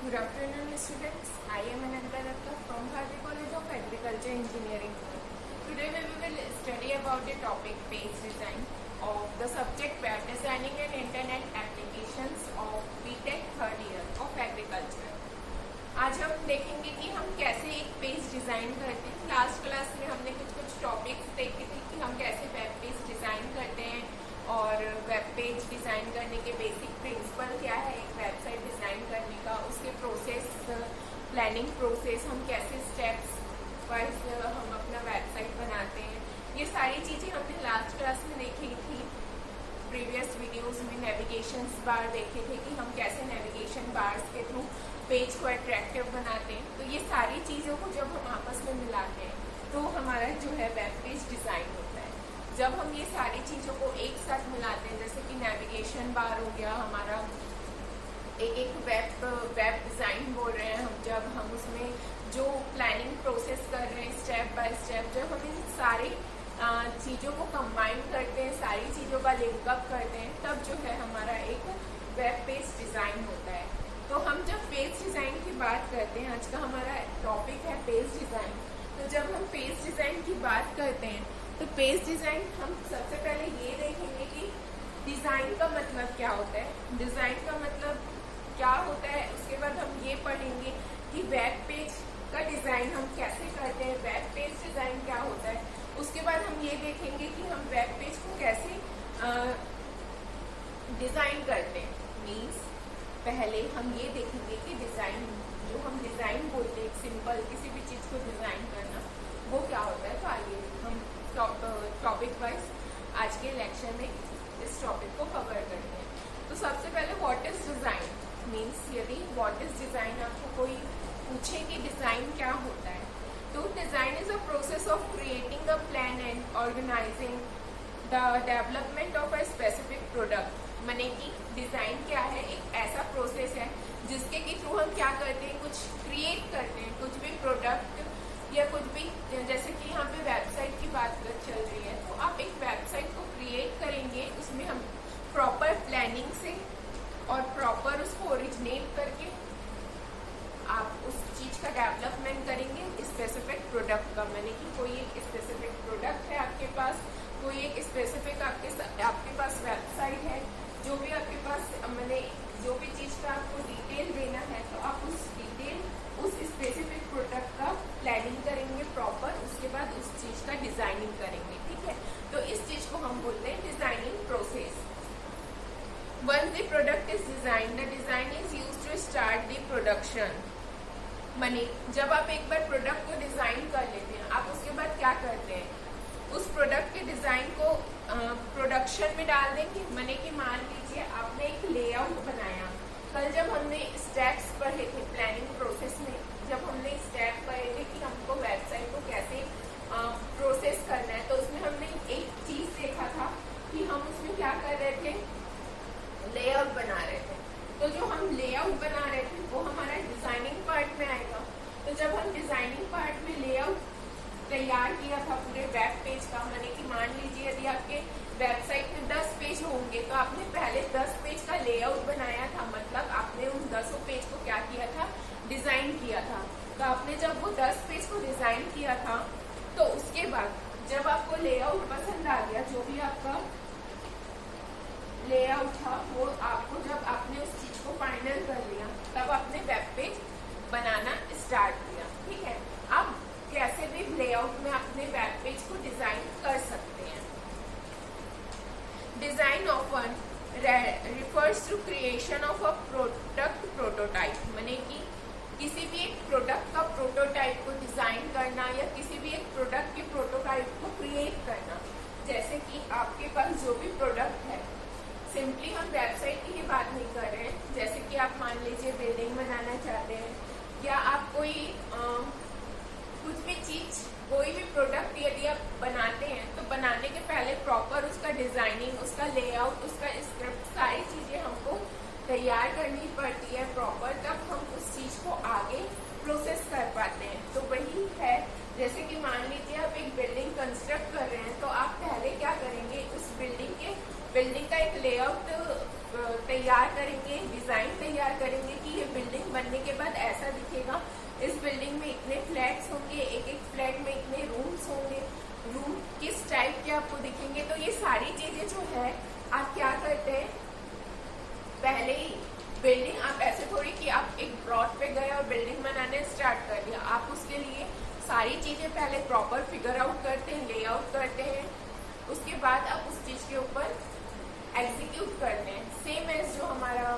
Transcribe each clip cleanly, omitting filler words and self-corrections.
Good afternoon, students. I am Ananta Datta from Bharati College of Agriculture Engineering. Today we will study about the topic page design of the subject web designing and internet applications of BTech third year of agriculture. आज हम देखेंगे कि हम कैसे एक page design करते हैं। Last class में हमने कुछ टॉपिक्स देखे थे कि हम कैसे वेब पेज डिजाइन करते हैं और वेब पेज डिज़ाइन करने के बेसिक प्रिंसिपल क्या है एक वेबसाइट डिज़ाइन करने का, उसके प्रोसेस, प्लानिंग प्रोसेस, हम कैसे स्टेप्स वाइज हम अपना वेबसाइट बनाते हैं। ये सारी चीज़ें हमने लास्ट क्लास में देखी थी। प्रीवियस वीडियोस में नेविगेशन बार देखे थे कि हम कैसे नेविगेशन बार्स के थ्रू पेज को अट्रैक्टिव बनाते हैं। तो ये सारी चीज़ों को जब हम आपस में मिलाते हैं तो हमारा जो है वेब पेज डिज़ाइन होता है। जब हम ये सारी चीज़ों को एक साथ मिलाते हैं, जैसे कि नेविगेशन बार हो गया हमारा, एक वेब डिज़ाइन बोल रहे हैं हम, जब हम उसमें जो प्लानिंग प्रोसेस कर रहे हैं स्टेप बाय स्टेप, जब हम इन सारी चीज़ों को कंबाइन करते हैं, सारी चीज़ों का लिंकअप करते हैं, तब जो है हमारा एक वेब पेज डिज़ाइन होता है। तो हम जब पेज डिज़ाइन की बात करते हैं, आज का हमारा टॉपिक है पेज डिज़ाइन। तो जब हम पेज डिज़ाइन की बात करते हैं तो पेज डिज़ाइन हम सबसे पहले ये देखेंगे कि डिज़ाइन का मतलब क्या होता है, डिज़ाइन का मतलब क्या होता है। उसके बाद हम ये पढ़ेंगे कि वेब पेज का डिज़ाइन हम कैसे करते हैं, वेब पेज डिज़ाइन क्या होता है। उसके बाद हम ये देखेंगे कि हम वेब पेज को कैसे डिज़ाइन करते हैं। मीन्स पहले हम ये देखेंगे कि डिज़ाइन, जो हम डिज़ाइन बोलते हैं, सिंपल किसी भी चीज़ को डिज़ाइन करना, वो क्या होता है। तो आइए हम टॉपिक वाइज आज के लेक्चर में इस टॉपिक को कवर करते हैं। तो सबसे पहले व्हाट इज डिज़ाइन मीन्स, यदि व्हाट इज डिज़ाइन आपको कोई पूछे कि डिज़ाइन क्या होता है, तो design is a process of creating a plan and organizing the development of a specific product. माने कि डिज़ाइन क्या है, एक ऐसा प्रोसेस है जिसके के थ्रू हम क्या करते हैं, कुछ क्रिएट करते हैं, कुछ भी प्रोडक्ट या कुछ भी, जैसे कि यहाँ पे वेबसाइट की बात चल रही है, तो आप एक वेबसाइट को क्रिएट करेंगे, उसमें हम प्रॉपर प्लानिंग से और प्रॉपर उसको ओरिजिनेट करके आप उस चीज़ का डेवलपमेंट करेंगे स्पेसिफिक प्रोडक्ट का। मैंने कि कोई एक स्पेसिफिक प्रोडक्ट है आपके पास, कोई एक स्पेसिफिक आपके पास वेबसाइट है, जो भी आपके पास, मैंने जो भी चीज़ का आपको डिटेल देना है, तो आप उस डिटेल, उस स्पेसिफिक प्रोडक्ट का प्लानिंग करेंगे प्रॉपर, उसके बाद उस चीज़ का डिज़ाइनिंग करेंगे। ठीक है, तो इस चीज़ को हम बोलते हैं designing process. Once the product is designed, the design is used to start the production. माने जब आप एक बार प्रोडक्ट को डिज़ाइन कर लेते हैं, आप उसके बाद क्या करते हैं, उस प्रोडक्ट के डिज़ाइन को प्रोडक्शन में डाल देंगे। माने कि मान लीजिए आपने एक लेआउट बनाया, कल जब हमने स्टेप्स पढ़े थे प्लानिंग प्रोसेस में, जब हमने स्टेप पढ़े थे कि हमको वेबसाइट को कैसे प्रोसेस करना है, तो उसमें हमने एक चीज़ देखा था कि हम उसमें क्या कर रहे थे, लेआउट बना रहे थे। तो जो हम लेआउट बना रहे थे वो हमारा डिज़ाइनिंग पार्ट में आएगा। तो जब हम डिज़ाइनिंग पार्ट में लेआउट तैयार किया था पूरे वेब पेज का, माने कि मान लीजिए यदि आपके वेबसाइट में 10 पेज होंगे, तो आपने पहले 10 पेज का लेआउट बनाया था, मतलब आपने उन 10 पेज को क्या किया था, डिज़ाइन किया था। तो आपने जब वो 10 पेज को डिज़ाइन किया था, तो उसके बाद जब आपको लेआउट पसंद आ गया, जो भी आपका लेआउट था, वो आपको, जब आपने उस चीज़ को फाइनल कर लिया, तब आपने वेब पेज बनाना स्टार्ट किया। ठीक है, आप कैसे भी लेआउट में अपने वेब पेज को डिज़ाइन कर सकते हैं। Design often refers to creation of a product prototype. माने कि किसी भी एक प्रोडक्ट का प्रोटोटाइप को डिज़ाइन करना या किसी भी एक प्रोडक्ट के प्रोटोटाइप को क्रिएट करना। जैसे कि आपके पास जो भी प्रोडक्ट है, सिंपली हम वेबसाइट की ही बात नहीं कर रहे हैं, जैसे कि आप मान लीजिए बिल्डिंग बनाना चाहते हैं, या आप कोई कुछ भी चीज़, कोई भी प्रोडक्ट यदि आप बनाते हैं, तो बनाने के पहले प्रॉपर उसका डिज़ाइनिंग, उसका लेआउट, उसका स्क्रिप्ट, सारी चीज़ें हमको तैयार करनी पड़ती है प्रॉपर, तब हम उस चीज़ को आगे प्रोसेस कर पाते हैं। तो वही है, जैसे कि मान लीजिए आप एक बिल्डिंग कंस्ट्रक्ट कर रहे हैं, तो आप पहले क्या करेंगे, उस बिल्डिंग का एक लेआउट तैयार करेंगे, डिज़ाइन तैयार करेंगे कि ये बिल्डिंग बनने के बाद ऐसा दिखेगा। इस बिल्डिंग में इतने फ्लैट्स होंगे, एक एक फ्लैट में इतने रूम्स होंगे, रूम किस टाइप के आपको दिखेंगे। तो ये सारी चीज़ें जो है आप क्या करते हैं, पहले ही बिल्डिंग, आप ऐसे थोड़ी कि आप एक प्लॉट पे गए और बिल्डिंग बनाने स्टार्ट कर दिया। आप उसके लिए सारी चीज़ें पहले प्रॉपर फिगर आउट करते हैं, लेआउट करते हैं, उसके बाद आप उस चीज़ के ऊपर एग्जीक्यूट करते हैं। सेम एज जो हमारा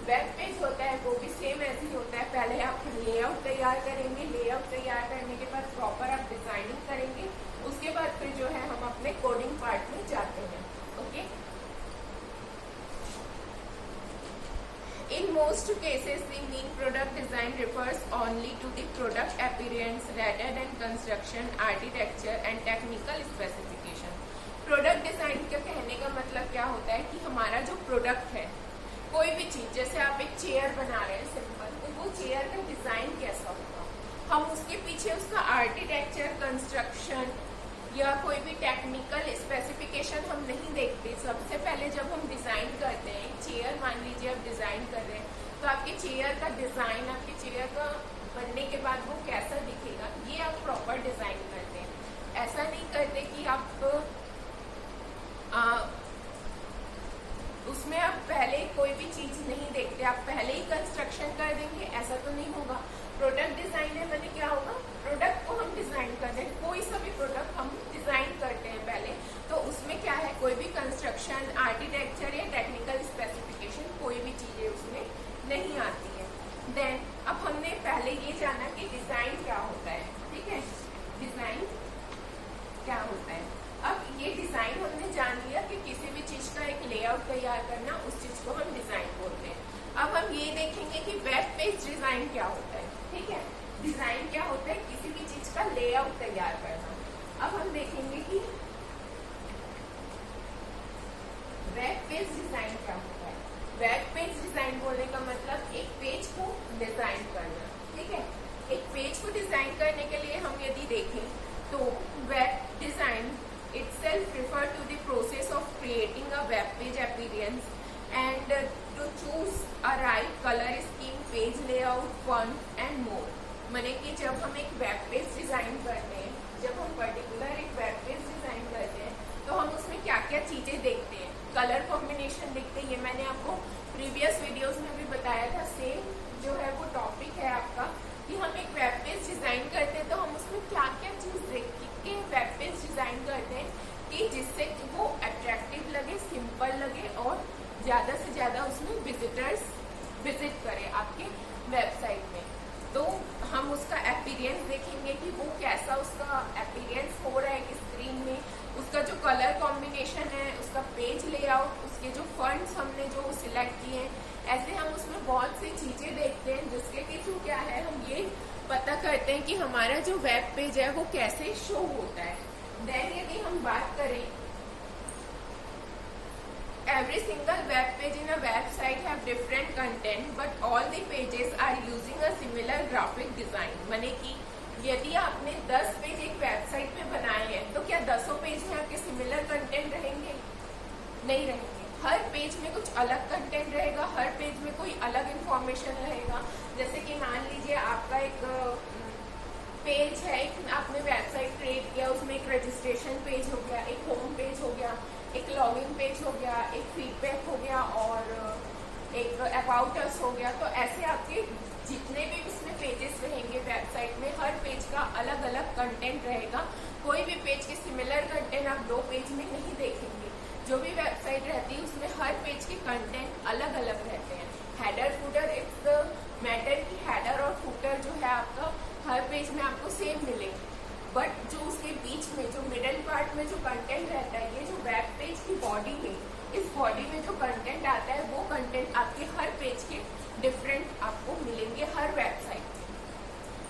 वेब पेज होता है वो भी सेम ऐसे ही होता है। पहले आप लेआउट तैयार करेंगे, लेआउट तैयार करने के बाद प्रॉपर आप डिजाइनिंग करेंगे, उसके बाद फिर जो है हम अपने कोडिंग पार्ट में जाते हैं। Okay, In most cases, the mean product design refers only to the product appearance rather than construction, architecture and technical specification. Product design का कहने का मतलब क्या होता है कि हमारा जो प्रोडक्ट है, कोई भी चीज, जैसे आप एक चेयर बना रहे हैं सिंपल, तो वो चेयर का डिजाइन कैसा होगा, हम उसके पीछे उसका आर्किटेक्चर, कंस्ट्रक्शन या कोई भी टेक्निकल स्पेसिफिकेशन हम नहीं देखते। सबसे पहले जब हम डिजाइन करते हैं, चेयर मान लीजिए आप डिजाइन कर रहे हैं, तो आपके चेयर का डिजाइन, आपके चेयर का बनने के बाद वो कैसा दिखेगा, ये आप प्रॉपर डिजाइन करते हैं। ऐसा नहीं करते कि आप उसमें आप पहले कोई भी चीज नहीं देखते, आप पहले ही कंस्ट्रक्शन कर देंगे, ऐसा तो नहीं होगा। प्रोडक्ट डिजाइन है मैंने क्या होगा, प्रोडक्ट को हम डिजाइन कर दें, कोई सा भी प्रोडक्ट हम डिजाइन करते हैं पहले, तो उसमें क्या है, कोई भी कंस्ट्रक्शन, आर्किटेक्चर या टेक्निकल स्पेसिफिकेशन कोई भी चीजें उसमें नहीं आती है। देन अब हमने पहले ये जाना कि डिजाइन क्या होता है, ठीक है, डिजाइन क्या होता है। अब ये डिजाइन हमने जान लिया कि किसी भी चीज का एक लेआउट तैयार करना, उस चीज को हम डिजाइन बोलते हैं। अब हम ये देखेंगे कि वेब पेज डिजाइन क्या होता है, ठीक है। डिजाइन क्या होता है, किसी भी चीज का लेआउट तैयार करना। अब हम देखेंगे कि वेब पेज डिजाइन क्या होता है। वेब पेज डिजाइन बोलने का मतलब एक पेज को डिजाइन करना, ठीक है। एक पेज को डिजाइन करने के लिए हम यदि देखें तो web design itself refer to the process of creating a web page appearance and to choose a right color scheme, page layout, font and more। माने कि जब हम एक वेब पेज डिजाइन करते हैं, जब हम पर्टिकुलर एक वेब पेज डिजाइन करते हैं, तो हम उसमें क्या क्या चीजें देखते हैं, कलर कॉम्बिनेशन देखते हैं। ये मैंने आपको प्रीवियस वीडियोस में भी बताया था। सेम जो है वो टॉपिक है आपका कि हम एक वेब पेज डिजाइन करते हैं तो हम उसमें क्या क्या चीज देखते हैं, वेब पेज डिजाइन करते हैं कि जिससे कि वो अट्रैक्टिव लगे, सिंपल लगे और ज्यादा से ज्यादा उसमें विजिटर्स विजिट करें आपके वेबसाइट में। तो हम उसका अपीयरेंस देखेंगे कि वो कैसा उसका अपीयरेंस हो रहा है स्क्रीन में, उसका जो कलर कॉम्बिनेशन है, उसका पेज लेआउट, उसके जो फंड्स हमने जो सिलेक्ट किए हैं, ऐसे हम उसमें बहुत सी चीजें देखते हैं जिसके कि थ्रू क्या है, हम ये पता करते हैं कि हमारा जो वेब पेज है वो कैसे शो होता है। देन यदि हम बात करें, every single web page in a website have different content but all the pages are using a similar graphic design। माने कि यदि आपने 10 पेज एक वेबसाइट में बनाए हैं तो क्या 10 पेज में आपके सिमिलर कंटेंट रहेंगे? नहीं रहेंगे। हर पेज में कुछ अलग कंटेंट रहेगा, हर पेज में कोई अलग इंफॉर्मेशन रहेगा। जैसे कि मान लीजिए आपका एक पेज है, एक आपने वेबसाइट क्रिएट किया, उसमें एक रजिस्ट्रेशन पेज हो गया, एक होम पेज हो गया, एक लॉगिन पेज हो गया, एक फीडबैक हो गया और एक अबाउट अस हो गया। तो ऐसे आपके जितने भी इसमें पेजेस रहेंगे वेबसाइट में, हर पेज का अलग अलग कंटेंट रहेगा। कोई भी पेज के सिमिलर कंटेंट आप 2 पेज में नहीं देखेंगे। जो भी वेबसाइट रहती है उसमें हर पेज के कंटेंट अलग अलग रहते हैं। Header footer, it's the matter की हेडर और फुटर जो है आपका हर पेज में आपको सेम मिलेंगे, बट जो उसके बीच में जो मिडल पार्ट में जो कंटेंट रहता है, ये जो वेब पेज की बॉडी में, इस बॉडी में जो कंटेंट आता है वो कंटेंट आपके हर पेज के डिफरेंट आपको मिलेंगे हर वेबसाइट में।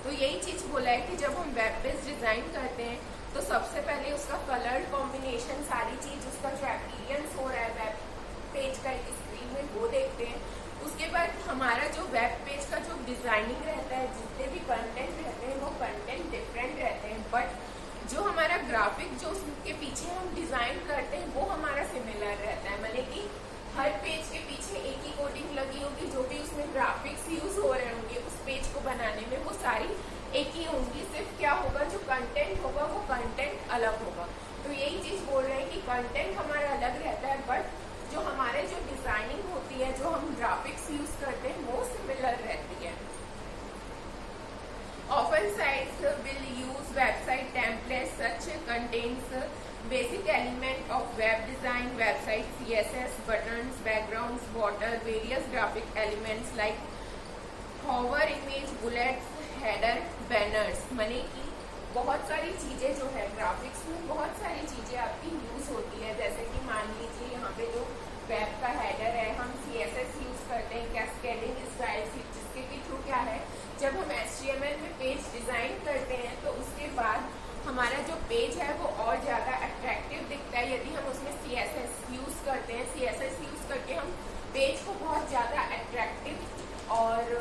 तो यही चीज बोला है कि जब हम वेब पेज डिजाइन करते हैं तो सबसे पहले उसका कलर कॉम्बिनेशन, सारी चीज, उसका जो अपीयरेंस हो रहा है वेब पेज का स्क्रीन में, वो देखते हैं। उसके बाद हमारा जो वेब पेज का जो डिजाइनिंग रहता है, जितने भी कंटेंट रहते हैं वो कंटेंट डिफरेंट रहते हैं, बट जो हमारा ग्राफिक जो उसके पीछे हम डिजाइन करते हैं वो हमारा सिमिलर रहता है। मतलब कि हर पेज के जिसमें ग्राफिक्स यूज हो रहे होंगे उस पेज को बनाने में, वो सारी एक ही होंगी। सिर्फ क्या होगा, जो कंटेंट होगा वो कंटेंट अलग होगा। तो यही चीज बोल रहे हैं कि कंटेंट हमारा अलग रहता है, बट जो हमारे जो डिजाइनिंग होती है, जो हम ग्राफिक्स यूज करते हैं, वो सिमिलर रहती है। Often sites will use website templates such contains basic element of web design, website CSS, buttons, backgrounds, border, various graphic elements like hover image, bullets, header, banners। माने कि बहुत सारी चीजें जो है ग्राफिक्स में, बहुत सारी चीजें आपकी यूज होती है। जैसे कि मान लीजिए यहाँ पे जो वेब का हेडर है, हम CSS यूज करते हैं, कैस्केडिंग स्टाइल, जिसके के थ्रू क्या है, जब हम HTML में पेज डिजाइन करते हैं तो उसके बाद हमारा जो पेज है वो और ज़्यादा अट्रैक्टिव दिखता है यदि हम उसमें CSS यूज़ करते हैं। CSS यूज़ करके हम पेज को बहुत ज़्यादा अट्रैक्टिव और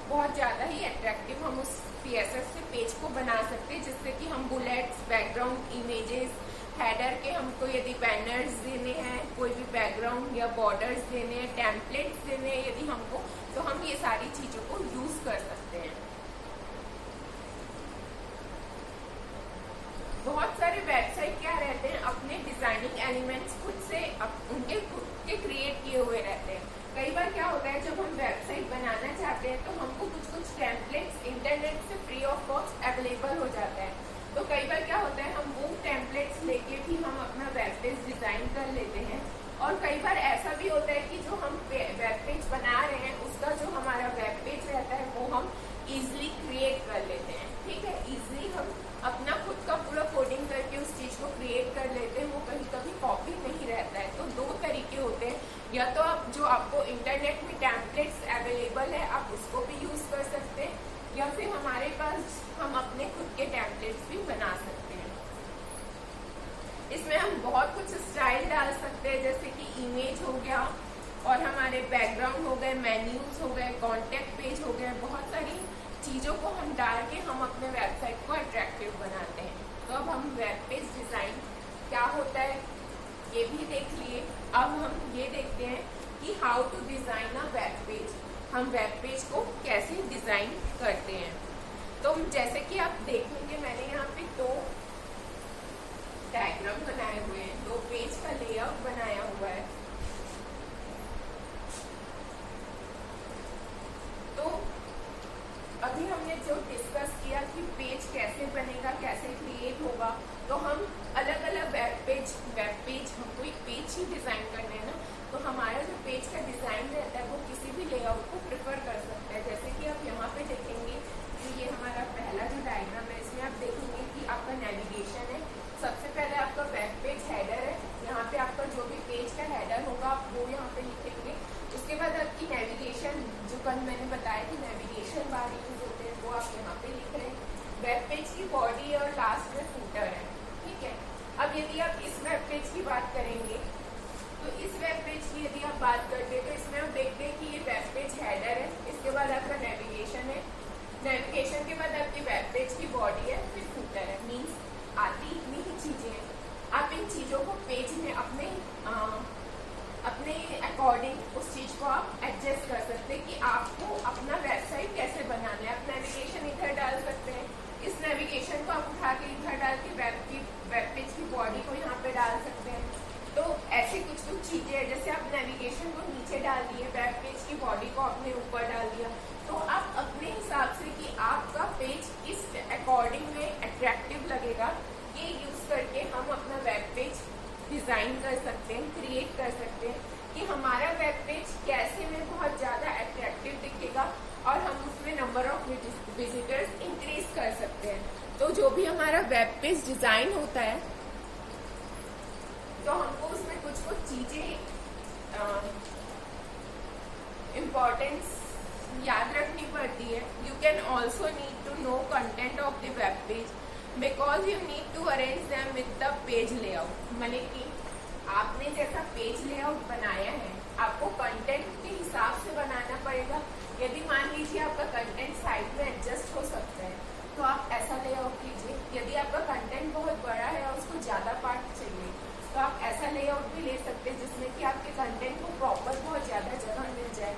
बहुत ज़्यादा ही अट्रैक्टिव हम उस CSS से पेज को बना सकते हैं, जिससे कि हम बुलेट्स, बैकग्राउंड इमेजेस, हेडर के हमको यदि बैनर्स देने हैं, कोई भी बैकग्राउंड या बॉर्डर्स देने हैं, टेम्पलेट्स देने हैं यदि हमको, तो हम ये सारी चीजों को यूज कर सकते हैं। बहुत सारे वेबसाइट क्या रहते हैं, अपने डिजाइनिंग एलिमेंट्स खुद से उनके खुद के क्रिएट किए हुए रहते हैं। कई बार क्या होता है, जब हम वेबसाइट बनाना चाहते हैं तो हमको कुछ टेम्पलेट्स इंटरनेट से फ्री ऑफ कॉस्ट अवेलेबल हो जाता है। तो कई बार क्या होता है, हम वो टेम्पलेट्स लेके भी हम अपना वेब पेज डिजाइन कर लेते हैं। और कई बार ऐसा भी होता है कि जो हम वेब पेज बना रहे हैं उसका जो हमारा वेब पेज रहता है वो हम इजीली क्रिएट कर लेते हैं। ठीक है, इजीली हम अपना खुद का पूरा कोडिंग करके उस चीज को क्रिएट कर लेते हैं, वो कहीं कभी कॉपी नहीं रहता है। तो दो तरीके होते हैं, या तो आप जो आपको इंटरनेट में टेम्पलेट्स अवेलेबल है आप उसको भी यूज कर सकते हैं, या फिर हमारे पास हम अपने खुद के टेम्पलेट्स भी बना सकते हैं। इसमें हम बहुत कुछ स्टाइल डाल सकते हैं, जैसे कि इमेज हो गया और हमारे बैकग्राउंड हो गए, मेन्यूज हो गए, कॉन्टेक्ट पेज हो गए, बहुत सारी चीज़ों को हम डाल के हम अपने वेबसाइट को अट्रैक्टिव बनाते हैं। तो अब हम वेब पेज डिज़ाइन क्या होता है ये भी देख लिए। अब हम ये देखते हैं कि how to design a web page, हम वेब पेज को कैसे डिज़ाइन करते हैं। तो जैसे कि आप देखेंगे मैंने यहाँ पे दो डायग्राम बनाए हुए हैं, दो पेज का लेआउट बनाया हुआ है। तो अभी हमने जो डिस्कस किया कि पेज कैसे बनेगा, कैसे क्रिएट होगा, तो हम अलग अलग वेब पेज हमको एक पेज ही डिज़ाइन करना है ना, तो हमारा जो पेज का डिज़ाइन रहता है वो किसी भी लेआउट को प्रेफर कर सकता है। जैसे कि आप यहाँ पे देखेंगे कि ये हमारा पहला जो डायग्राम है, इसमें आप देखेंगे कि आपका नेविगेशन है। सबसे पहले आपका वेब पेज हेडर है, यहाँ पे आपका जो भी पेज का हेडर होगा आप वो यहाँ पे लिखेंगे। उसके बाद आपकी नेविगेशन, जो कल मैंने बताया कि नेविगेशन बार यूज होते हैं, वो आप यहाँ पे लिख रहे हैं। वेब पेज की बॉडी और लास्ट में फूटर है। ठीक है, अब यदि आप इस वेब पेज की बात करेंगे तो इस वेब पेज की यदि आप बात करते हैं तो इसमें हम देखते हैं कि ये वेब पेज हेडर है, इसके बाद आपका नेविगेशन है, नेविगेशन के बाद आपकी वेब पेज की बॉडी है, फिर फूटर है। मीन्स आती इतनी ही चीजें हैं। आप इन चीजों को पेज में अपने अकॉर्डिंग उस चीज को आप एडजस्ट कर सकते हैं कि आपको अपना वेबसाइट कैसे बनाना है। आप नेविगेशन इधर डाल सकते हैं, इस नेविगेशन को आप उठा के इधर डाल के वेब पेज की बॉडी को यहाँ पे डाल सकते हैं। तो ऐसी कुछ चीजें हैं, जैसे आप नेविगेशन को नीचे डाल दिए, वेब पेज की बॉडी को अपने ऊपर डाल दिया, तो आप अपने हिसाब से कि आपका पेज किस अकॉर्डिंग में अट्रैक्टिव लगेगा, ये यूज करके हम अपना वेब पेज डिजाइन कर सकते हैं, क्रिएट कर सकते हैं कि हमारा वेब पेज कैसे में बहुत ज्यादा अट्रैक्टिव दिखेगा और हम उसमें नंबर ऑफ विजिटर्स इंक्रीज कर सकते हैं। तो जो भी हमारा वेब पेज डिजाइन होता है तो हमको उसमें कुछ चीजें इम्पोर्टेंस याद रखनी पड़ती है। You can also need to know content of the web page because you need to arrange them with the page layout. माने कि आपने जैसा पेज लेआउट बनाया है आपको कंटेंट के हिसाब से बनाना पड़ेगा। यदि मान लीजिए आपका कंटेंट साइड में एडजस्ट हो सकता है तो आप ऐसा लेआउट कीजिए। यदि आपका कंटेंट बहुत बड़ा है और उसको ज्यादा पार्ट चाहिए तो आप ऐसा लेआउट भी ले सकते हैं जिसमें कि आपके कंटेंट को प्रॉपर बहुत ज्यादा जगह मिल जाए।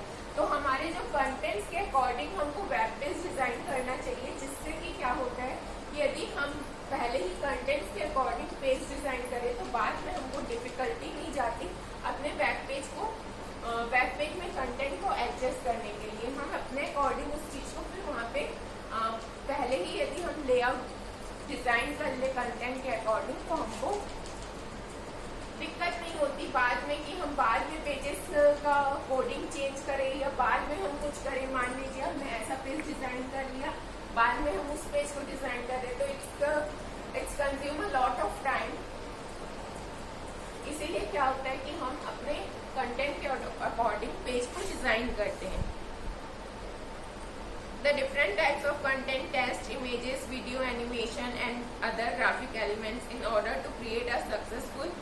कंटेंट्स के अकॉर्डिंग हमको वेब पेज डिजाइन करना चाहिए, जिससे कि क्या होता है कि यदि हम पहले ही कंटेंट्स के अकॉर्डिंग पेज डिजाइन करें तो बाद में हमको डिफिकल्टी नहीं जाती अपने वेब पेज में कंटेंट को एडजस्ट करने के लिए। हम अपने अकॉर्डिंग उस चीज को फिर वहाँ पे पहले ही यदि हम लेआउट डिजाइन कर ले कंटेंट के अकॉर्डिंग तो हमको दिक्कत नहीं होती बाद में कि हम बाद में पेजेस का कोडिंग चेंज करें या बाद में हम कुछ करें। मान लीजिए हमने ऐसा पेज डिजाइन कर लिया, बाद में हम उस पेज को डिजाइन कर रहे तो it's consume a lot of time. इसीलिए क्या होता है कि हम अपने कंटेंट के अकॉर्डिंग पेज को डिजाइन करते हैं। The different types of content test images, video, animation and other graphic elements. In order to create a successful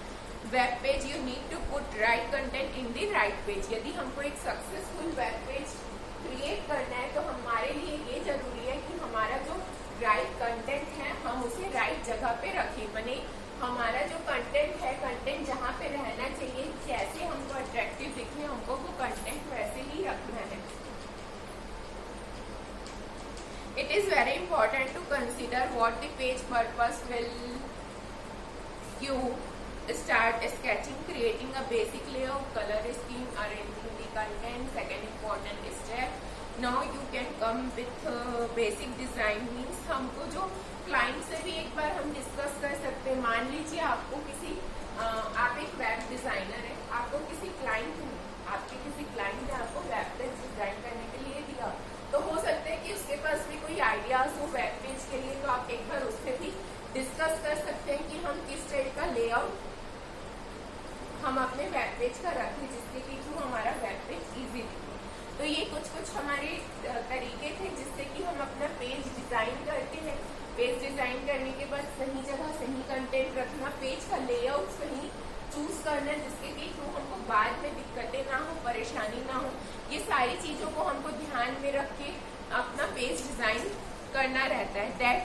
web page, you need to put right content in the right page. यदि हमको एक successful web page create करना है तो हमारे लिए ये जरूरी है कि हमारा जो राइट कंटेंट है हम उसे राइट जगह पे रखें। माने हमारा जो कंटेंट है, कंटेंट जहाँ पे रहना चाहिए, जैसे हमको अट्रैक्टिव दिखे हमको वो कंटेंट वैसे ही रखना है। It is very important to consider what the page purpose will you start sketching, creating a basic layout, color scheme, arranging the content. Second important step. Now you can come with basic design means हमको जो client से भी एक बार हम discuss कर सकते हैं। मान लीजिए आपको आप एक वेब डिजाइनर है, आपको आपके किसी क्लाइंट ने आपको वेब पेज डिजाइन करने के लिए दिया, तो हो सकता है कि उसके पास भी कोई आइडियाज हो वेब पेज के लिए, तो आप एक बार उससे भी डिस्कस कर सकते हैं कि हम किस टाइप का लेआउट हम अपने वेब पेज का रखें जिससे कि जो हमारा वेब पेज इजी दिखे। तो ये कुछ हमारे तरीके थे जिससे कि हम अपना पेज डिजाइन करते हैं। पेज डिजाइन करने के बाद सही जगह सही कंटेंट रखना, पेज का लेआउट सही चूज करना जिसके कि हमको बाद में दिक्कतें ना हो, परेशानी ना हो। ये सारी चीजों को हमको ध्यान में रख के अपना पेज डिजाइन करना रहता है।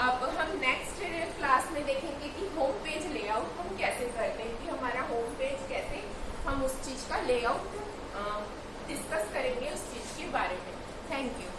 अब हम नेक्स्ट क्लास में देखेंगे कि होम पेज लेआउट हम कैसे करते हैं, कि हमारा होम पेज कैसे हम उस चीज का लेआउट डिस्कस करेंगे उस चीज के बारे में। Thank you.